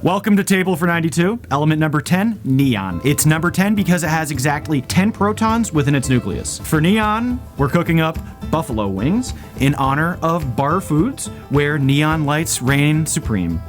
Welcome to Table for 92. Element number 10, neon. It's number 10 because it has exactly 10 protons within its nucleus. For neon, we're cooking up buffalo wings in honor of bar foods where neon lights reign supreme.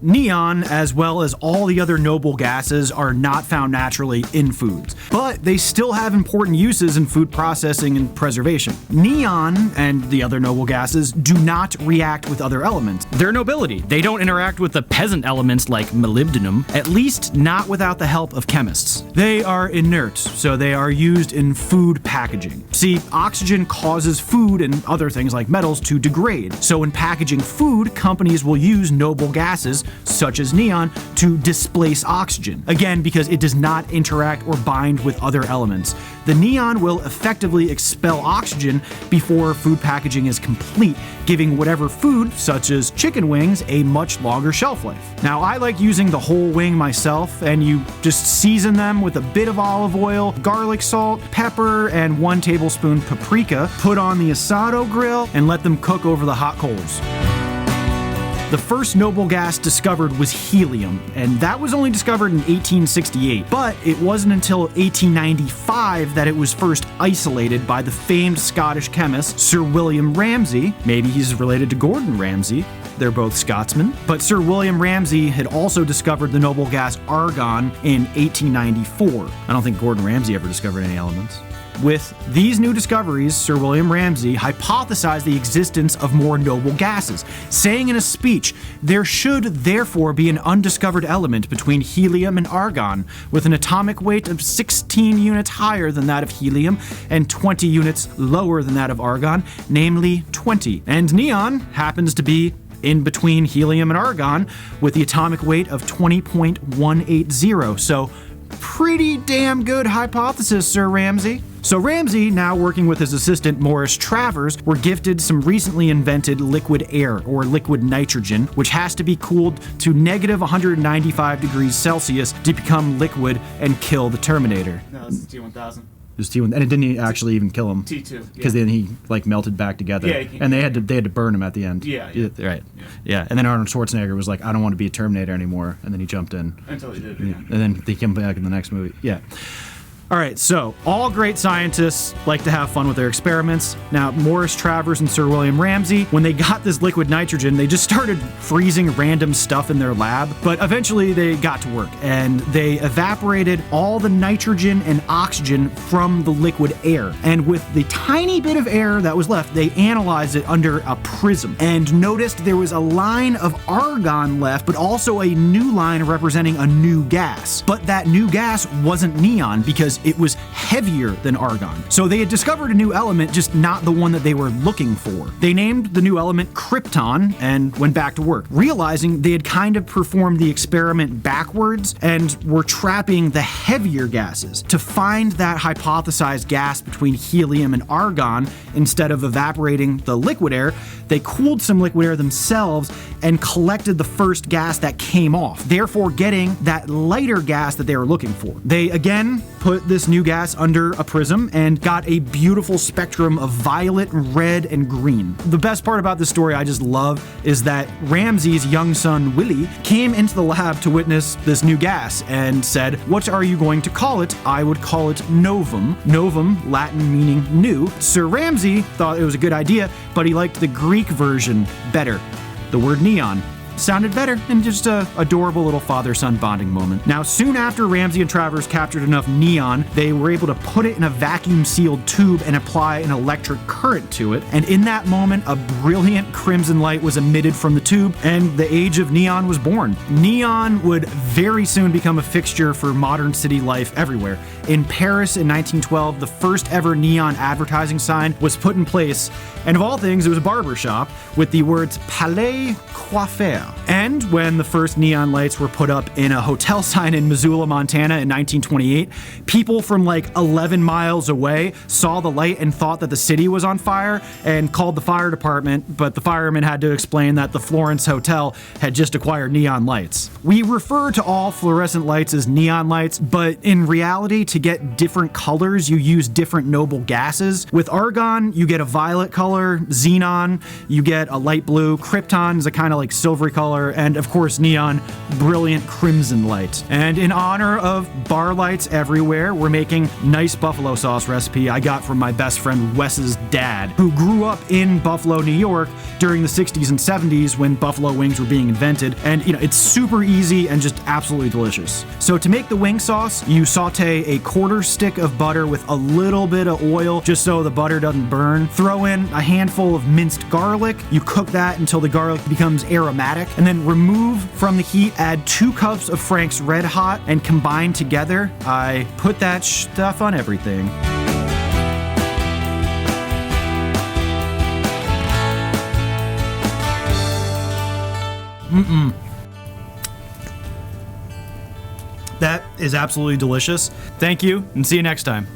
Neon, as well as all the other noble gases, are not found naturally in foods, but they still have important uses in food processing and preservation. Neon and the other noble gases do not react with other elements. Their nobility, they don't interact with the peasant elements like molybdenum, at least not without the help of chemists. They are inert, so they are used in food packaging. See, oxygen causes food and other things like metals to degrade, so in packaging food, companies will use noble gases such as neon, to displace oxygen. Again, because it does not interact or bind with other elements. The neon will effectively expel oxygen before food packaging is complete, giving whatever food, such as chicken wings, a much longer shelf life. Now, I like using the whole wing myself, and you just season them with a bit of olive oil, garlic salt, pepper, and 1 tablespoon paprika, put on the asado grill, and let them cook over the hot coals. The first noble gas discovered was helium, and that was only discovered in 1868, but it wasn't until 1895 that it was first isolated by the famed Scottish chemist Sir William Ramsay. Maybe he's related to Gordon Ramsay. They're both Scotsmen. But Sir William Ramsay had also discovered the noble gas argon in 1894. I don't think Gordon Ramsay ever discovered any elements. With these new discoveries, Sir William Ramsay hypothesized the existence of more noble gases, saying in a speech, "There should therefore be an undiscovered element between helium and argon, with an atomic weight of 16 units higher than that of helium and 20 units lower than that of argon, namely 20. And neon happens to be in between helium and argon with the atomic weight of 20.180. So, pretty damn good hypothesis, Sir Ramsay. So Ramsay, now working with his assistant Morris Travers, were gifted some recently invented liquid air, or liquid nitrogen, which has to be cooled to negative 195 degrees Celsius to become liquid and kill the Terminator. No, it's T-1000. It was T1, and it didn't actually even kill him. T2. Because then he melted back together. Yeah, and they had to burn him at the end. Yeah. Right. Yeah. And then Arnold Schwarzenegger was like, I don't want to be a Terminator anymore, and then he jumped in. Until he did. Yeah. And then they came back in the next movie. Yeah. All right, so all great scientists like to have fun with their experiments. Now, Morris Travers and Sir William Ramsay, when they got this liquid nitrogen, they just started freezing random stuff in their lab, but eventually they got to work, and they evaporated all the nitrogen and oxygen from the liquid air. And with the tiny bit of air that was left, they analyzed it under a prism, and noticed there was a line of argon left, but also a new line representing a new gas. But that new gas wasn't neon, because it was heavier than argon. So they had discovered a new element, just not the one that they were looking for. They named the new element krypton and went back to work, realizing they had kind of performed the experiment backwards and were trapping the heavier gases. To find that hypothesized gas between helium and argon, instead of evaporating the liquid air, they cooled some liquid air themselves and collected the first gas that came off, therefore getting that lighter gas that they were looking for. They again put this new gas under a prism and got a beautiful spectrum of violet, red, and green. The best part about this story I just love is that Ramsay's young son, Willie, came into the lab to witness this new gas and said, "What are you going to call it?" "I would call it novum." Novum, Latin meaning new. Sir Ramsay thought it was a good idea, but he liked the Greek version better. The word neon sounded better, and just a adorable little father-son bonding moment. Now, soon after Ramsay and Travers captured enough neon, they were able to put it in a vacuum-sealed tube and apply an electric current to it. And in that moment, a brilliant crimson light was emitted from the tube, and the age of neon was born. Neon would very soon become a fixture for modern city life everywhere. In Paris in 1912, the first ever neon advertising sign was put in place, and of all things, it was a barber shop with the words Palais Coiffeur. Yeah. And when the first neon lights were put up in a hotel sign in Missoula, Montana in 1928, people from like 11 miles away saw the light and thought that the city was on fire and called the fire department, but the firemen had to explain that the Florence Hotel had just acquired neon lights. We refer to all fluorescent lights as neon lights, but in reality, to get different colors, you use different noble gases. With argon, you get a violet color, xenon, you get a light blue, krypton is a kind of like silvery color, and of course neon, brilliant crimson light. And in honor of bar lights everywhere, we're making nice buffalo sauce recipe I got from my best friend Wes's dad, who grew up in Buffalo, New York during the 60s and 70s when buffalo wings were being invented. And it's super easy and just absolutely delicious. So to make the wing sauce, you saute a quarter stick of butter with a little bit of oil just so the butter doesn't burn. Throw in a handful of minced garlic. You cook that until the garlic becomes aromatic, and then remove from the heat. Add 2 cups of Frank's Red Hot and combine together. I put that stuff on everything. That is absolutely delicious. Thank you, and see you next time.